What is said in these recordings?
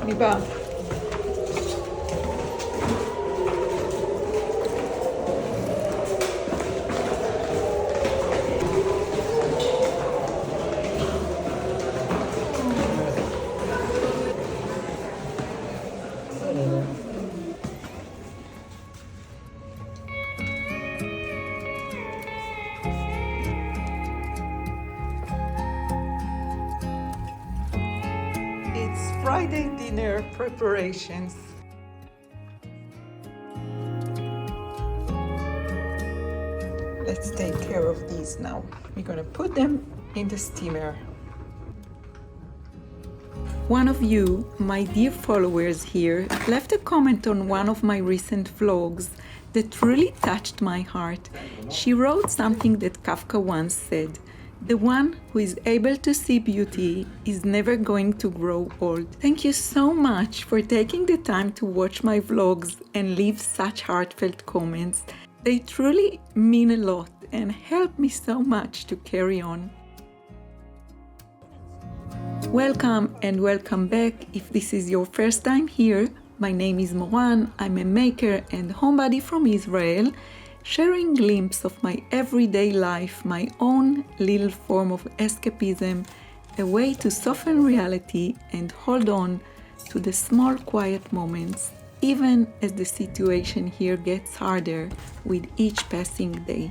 אני באה. It's Friday dinner preparations. Let's take care of these now. We're gonna put them in the steamer. One of you, my dear followers here, left a comment on one of my recent vlogs that really touched my heart. She wrote something that Kafka once said: "The one who is able to see beauty is never going to grow old." Thank you so much for taking the time to watch my vlogs and leave such heartfelt comments. They truly mean a lot and help me so much to carry on. Welcome and welcome back. If this is your first time here, my name is Moran. I'm a maker and homebody from Israel, sharing a glimpse of my everyday life, my own little form of escapism, a way to soften reality and hold on to the small quiet moments, even as the situation here gets harder with each passing day.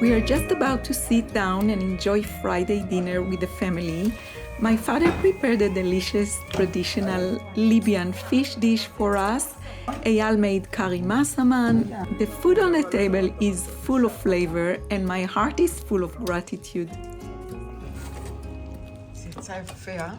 We are just about to sit down and enjoy Friday dinner with the family. My father prepared a delicious traditional Libyan fish dish for us. Eyal made curry masaman. The food on the table is full of flavor and my heart is full of gratitude. זה יצא יפה, אה?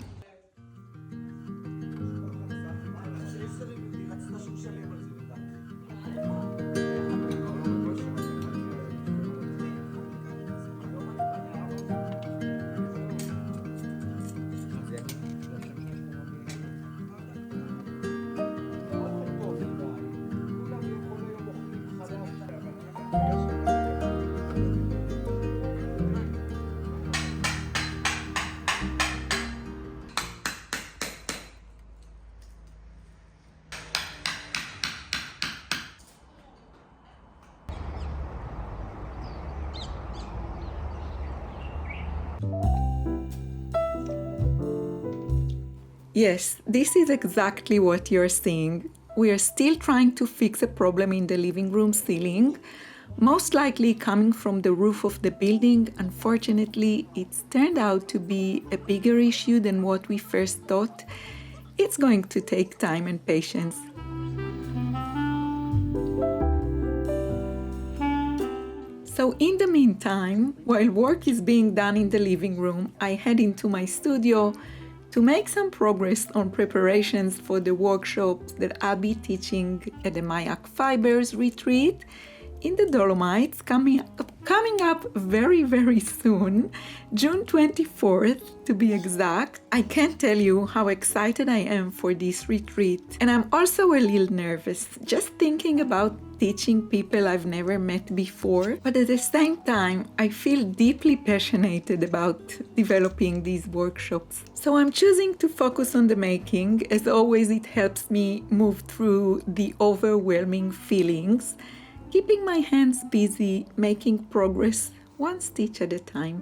Yes, this is exactly what you're seeing. We are still trying to fix a problem in the living room ceiling, most likely coming from the roof of the building. Unfortunately, it's turned out to be a bigger issue than what we first thought. It's going to take time and patience. So in the meantime, while work is being done in the living room, I head into my studio to make some progress on preparations for the workshops that I'll be teaching at the Mayak Fibers retreat in the Dolomites, coming up very, very soon, June 24th to be exact. I can't tell you how excited I am for this retreat. And I'm also a little nervous, just thinking about teaching people I've never met before. But at the same time, I feel deeply passionate about developing these workshops. So I'm choosing to focus on the making. As always, it helps me move through the overwhelming feelings, keeping my hands busy, making progress one stitch at a time.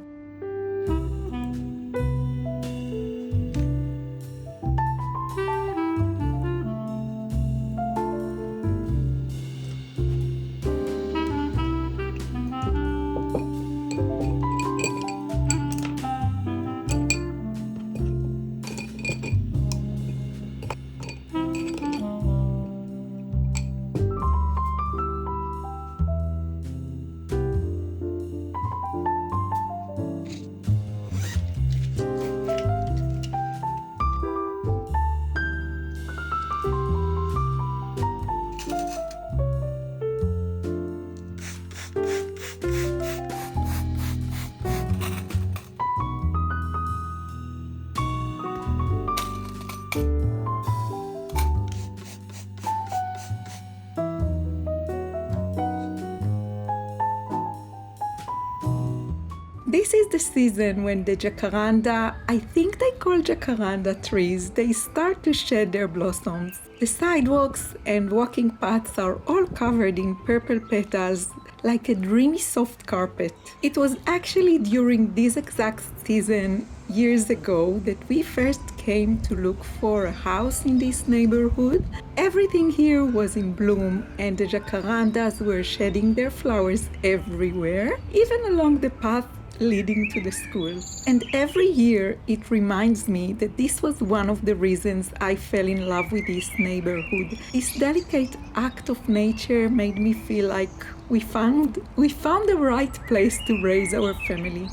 This is the season when the jacaranda, I think they call jacaranda trees, they start to shed their blossoms. The sidewalks and walking paths are all covered in purple petals like a dreamy soft carpet. It was actually during this exact season years ago that we first came to look for a house in this neighborhood. Everything here was in bloom and the jacarandas were shedding their flowers everywhere, even along the path leading to the school. And every year it reminds me that this was one of the reasons I fell in love with this neighborhood. This delicate act of nature made me feel like we found the right place to raise our family.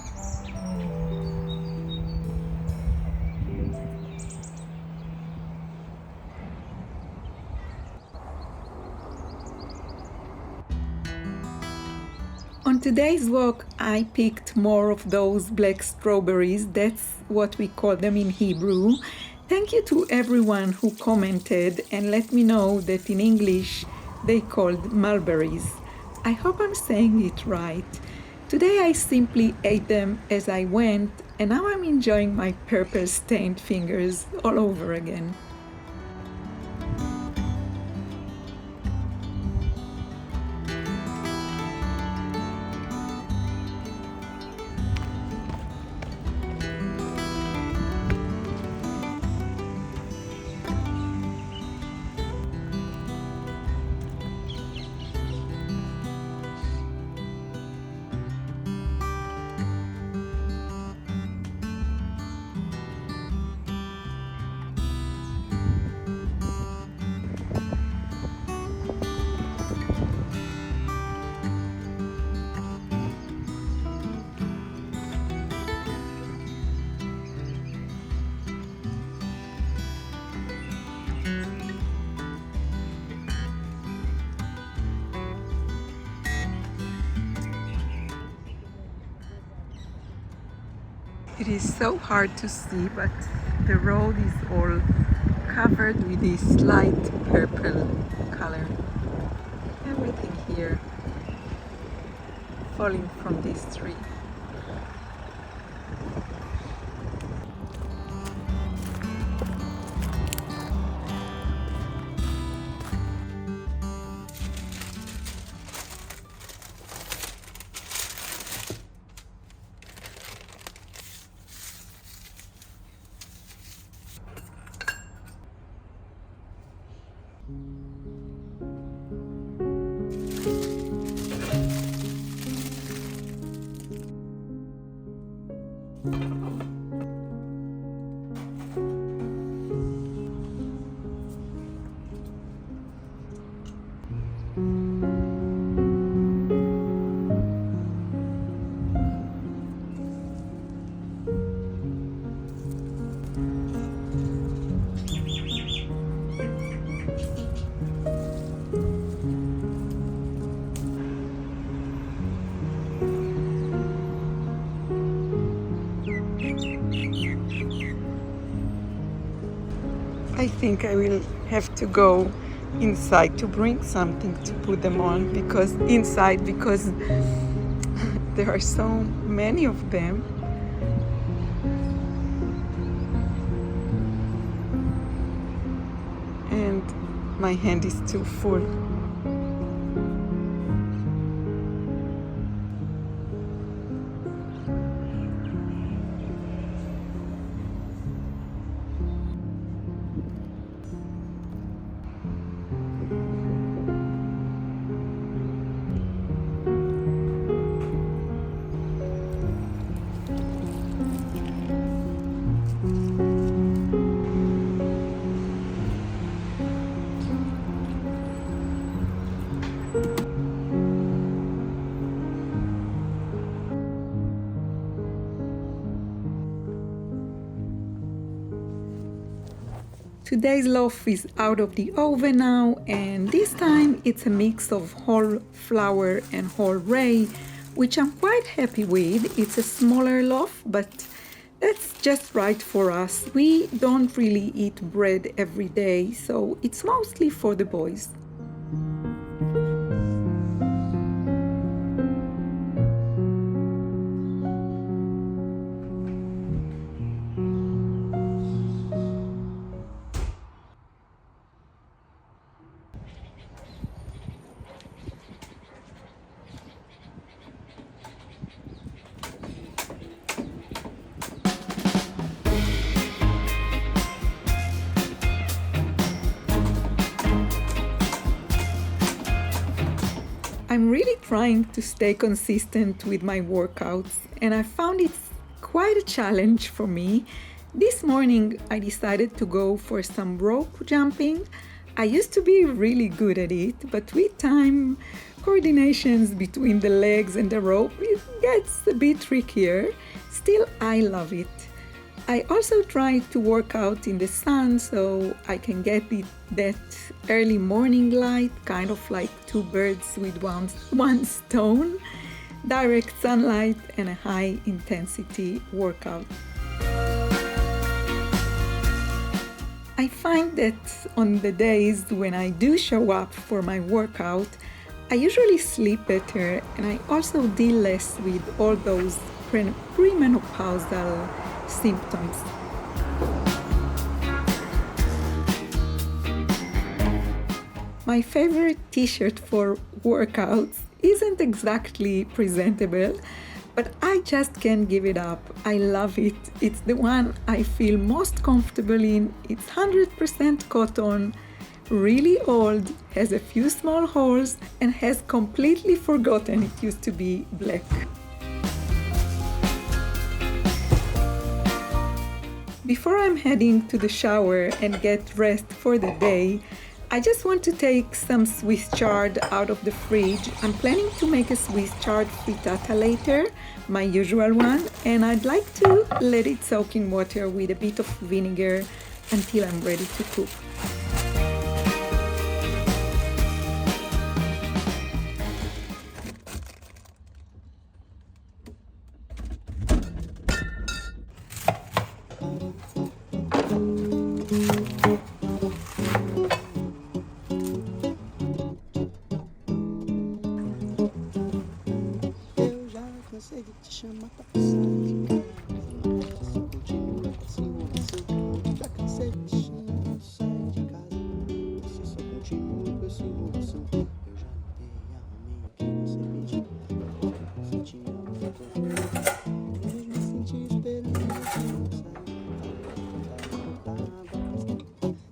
On today's walk, I picked more of those black strawberries. That's what we call them in Hebrew. Thank you to everyone who commented and let me know that in English they called mulberries. I hope I'm saying it right. Today I simply ate them as I went and now I'm enjoying my purple stained fingers all over again. It is so hard to see, but the road is all covered with this light purple color. Everything here falling from this tree. I think I will have to go inside to bring something to put them on because there are so many of them. And my hand is too full. Today's loaf is out of the oven now, and this time it's a mix of whole flour and whole rye, which I'm quite happy with. It's a smaller loaf, but that's just right for us. We don't really eat bread every day, so it's mostly for the boys. I'm really trying to stay consistent with my workouts, and I found it's quite a challenge for me. This morning, I decided to go for some rope jumping. I used to be really good at it, but with time, coordinations between the legs and the rope, it gets a bit trickier. Still, I love it. I also try to work out in the sun so I can get that early morning light, kind of like two birds with one stone, direct sunlight and a high intensity workout. I find that on the days when I do show up for my workout, I usually sleep better and I also deal less with all those premenopausal symptoms. My favorite t-shirt for workouts isn't exactly presentable, but I just can't give it up. I love it. It's the one I feel most comfortable in. It's 100% cotton, really old, has a few small holes, and has completely forgotten it used to be black. Before I'm heading to the shower and get dressed for the day, I just want to take some Swiss chard out of the fridge. I'm planning to make a Swiss chard frittata later, my usual one, and I'd like to let it soak in water with a bit of vinegar until I'm ready to cook. Cansei de te chamar pra passar de casa, mas só continua com essa enrolação. Já cansei de te chamar pra sair de casa, você só continua com essa enrolação. Eu já limpei, arrumei o que você pediu, você tinha outra coisa. Mesmo assim te esperando, você não saiu.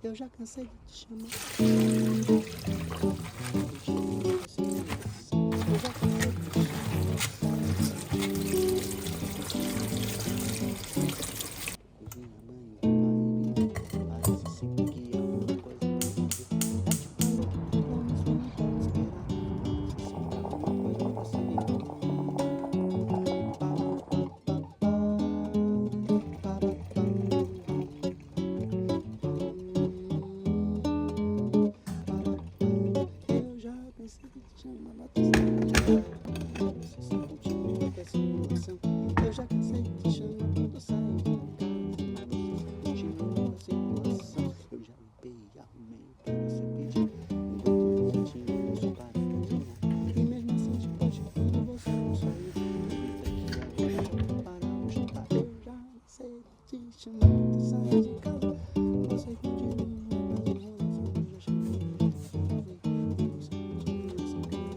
Eu já cansei de te chamar pra passar de casa, continua com essa enrolação. Eu já cansei de te chamar. Eu já cansei de te chamar quando sair de casa, mas você continua sem enrolação. Eu já limpei e arrumei o que você pediu, enquanto você tinha uso para cozinhar. E mesmo assim te pode quando você não saiu. Aproveita que agora já para o jantar. Eu já cansei de te chamar quando sair de casa, você continua com as enrolação. Eu já chamei e você continua sem carinho.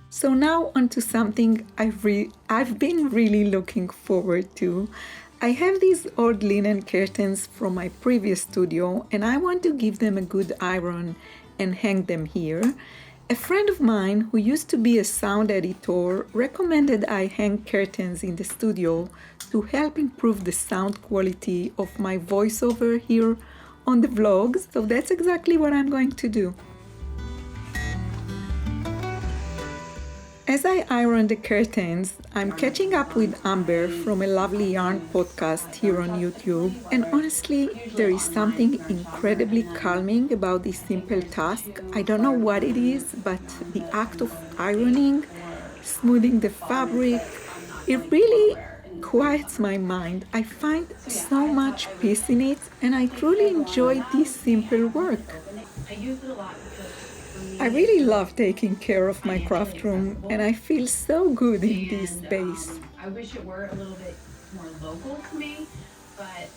So now onto something I've been really looking forward to. I have these old linen curtains from my previous studio and I want to give them a good iron and hang them here. A friend of mine who used to be a sound editor recommended I hang curtains in the studio to help improve the sound quality of my voiceover here on the vlogs, so that's exactly what I'm going to do. As I iron the curtains, I'm catching up with Amber from a lovely yarn podcast here on YouTube, and honestly, there is something incredibly calming about this simple task. I don't know what it is, but the act of ironing, smoothing the fabric, it really quiets my mind. I find so much peace in it, and I truly enjoy this simple work. I really love taking care of my craft room, and I feel so good in this space. I wish it were a little bit more local to me, but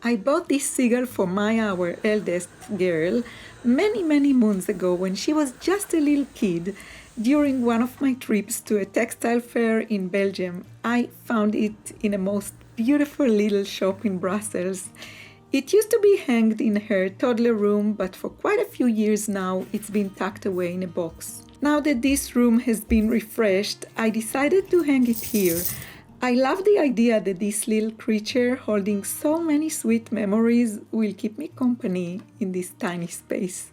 I bought this seagull for Maya, our eldest girl, many moons ago when she was just a little kid. During one of my trips to a textile fair in Belgium, I found it in a most beautiful little shop in Brussels. It used to be hanged in her toddler room, but for quite a few years now, it's been tucked away in a box. Now that this room has been refreshed, I decided to hang it here. I love the idea that this little creature holding so many sweet memories will keep me company in this tiny space.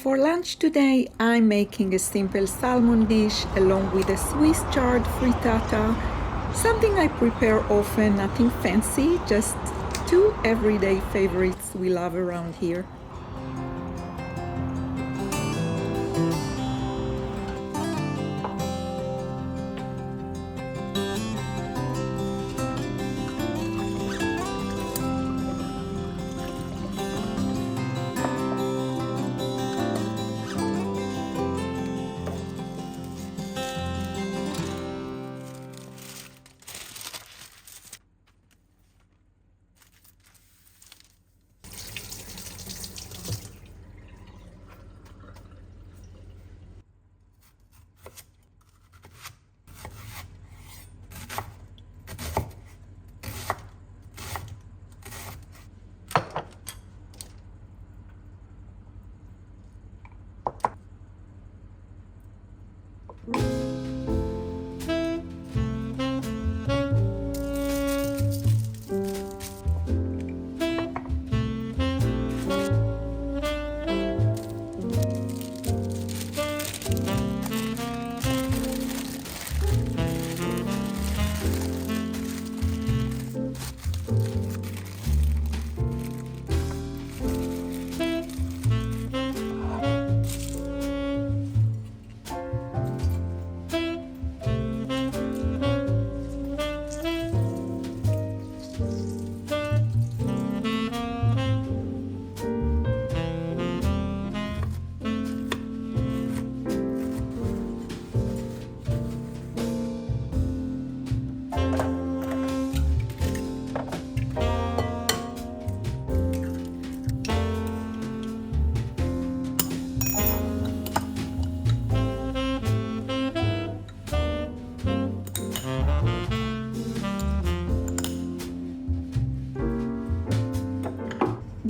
For lunch today, I'm making a simple salmon dish along with a Swiss chard frittata, something I prepare often, nothing fancy, just two everyday favorites we love around here.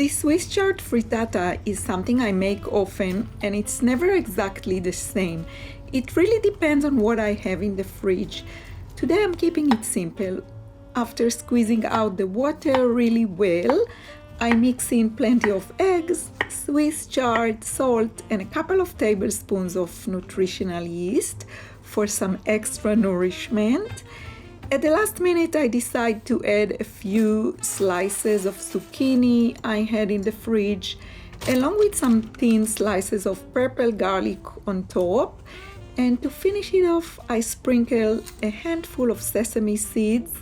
This Swiss chard frittata is something I make often, and it's never exactly the same. It really depends on what I have in the fridge. Today I'm keeping it simple. After squeezing out the water really well, I mix in plenty of eggs, Swiss chard, salt, and a couple of tablespoons of nutritional yeast for some extra nourishment. At the last minute, I decide to add a few slices of zucchini I had in the fridge, along with some thin slices of purple garlic on top. And to finish it off, I sprinkle a handful of sesame seeds.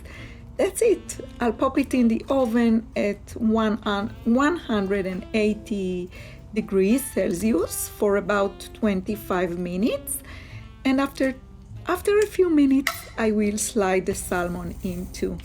That's it. I'll pop it in the oven at 180 degrees Celsius for about 25 minutes. And after a few minutes, I will slide the salmon into.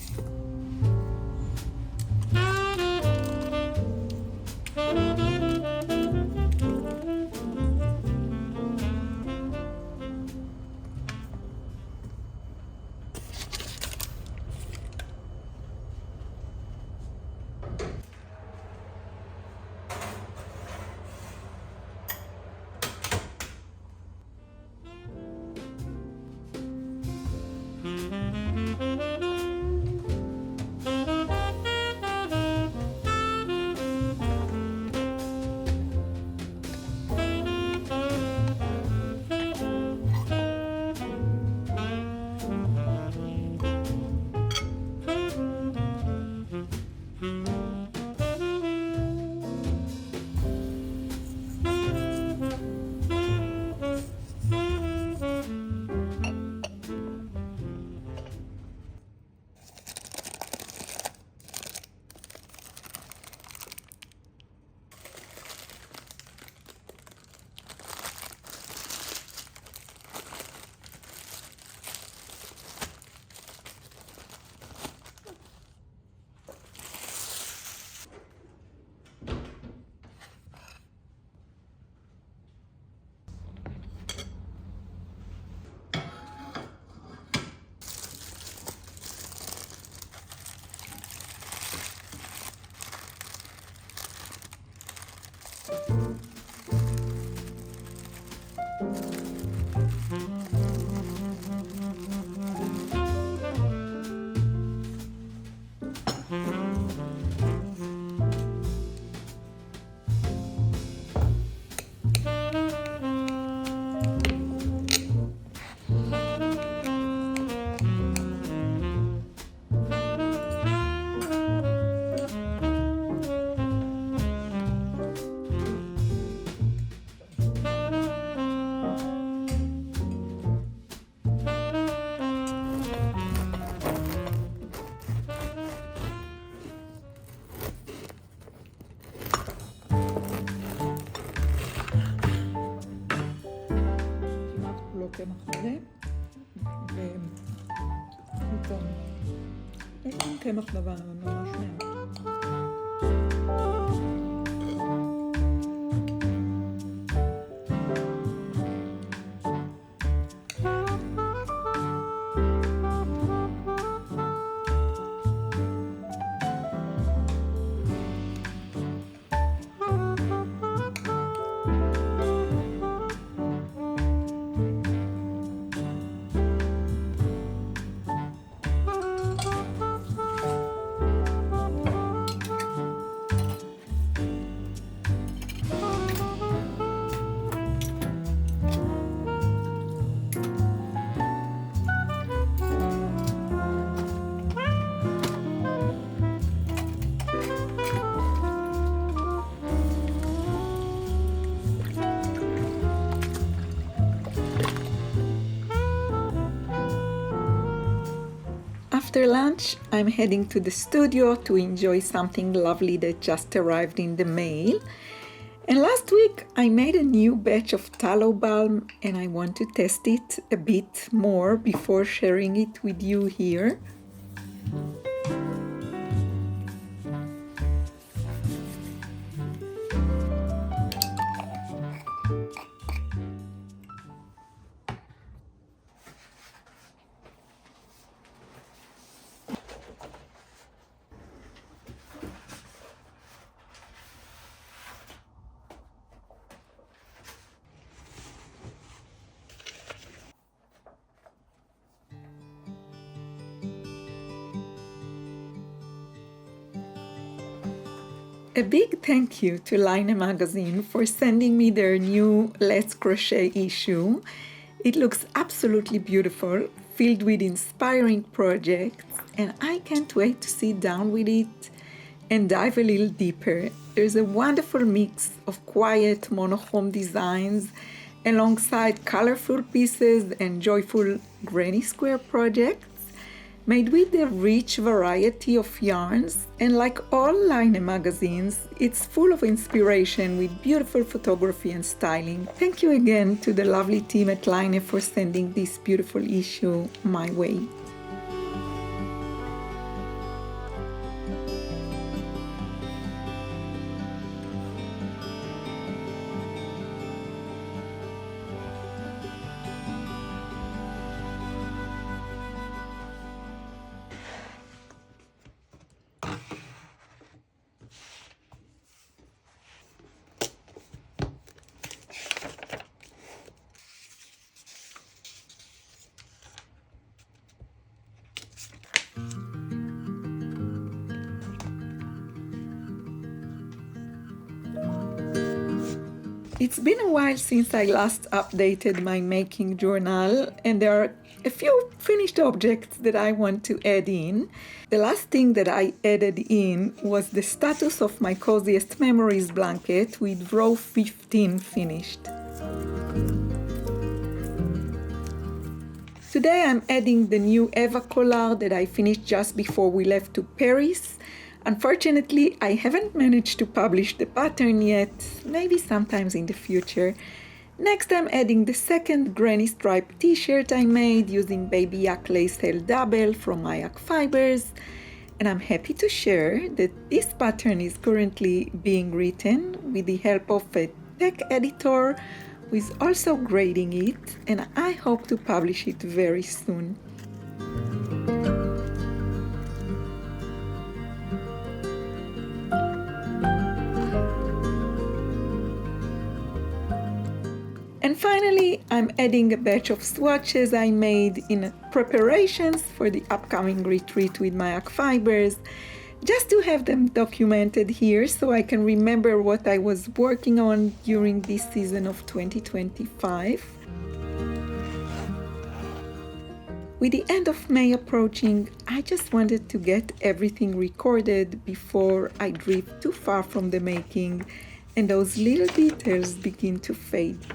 קמח מלא ופתאום יש גם קמח לבן אבל ממש מעט. After lunch, I'm heading to the studio to enjoy something lovely that just arrived in the mail. And last week, I made a new batch of tallow balm and I want to test it a bit more before sharing it with you here. A big thank you to Line Magazine for sending me their new Let's Crochet issue. It looks absolutely beautiful, filled with inspiring projects, and I can't wait to sit down with it and dive a little deeper. There's a wonderful mix of quiet monochrome designs alongside colorful pieces and joyful granny square projects made with a rich variety of yarns. And like all Line magazines, it's full of inspiration with beautiful photography and styling. Thank you again to the lovely team at Line for sending this beautiful issue my way. It's been a while since I last updated my making journal, and there are a few finished objects that I want to add in. The last thing that I added in was the status of my Coziest Memories blanket with row 15 finished. Today I'm adding the new Eva collard that I finished just before we left to Paris. Unfortunately, I haven't managed to publish the pattern yet, maybe sometimes in the future. Next, I'm adding the second granny stripe t-shirt I made using baby yak lace held double from my yak fibers. And I'm happy to share that this pattern is currently being written with the help of a tech editor who is also grading it, and I hope to publish it very soon. And finally, I'm adding a batch of swatches I made in preparations for the upcoming retreat with my yak fibers, just to have them documented here so I can remember what I was working on during this season of 2025. With the end of May approaching, I just wanted to get everything recorded before I drift too far from the making and those little details begin to fade.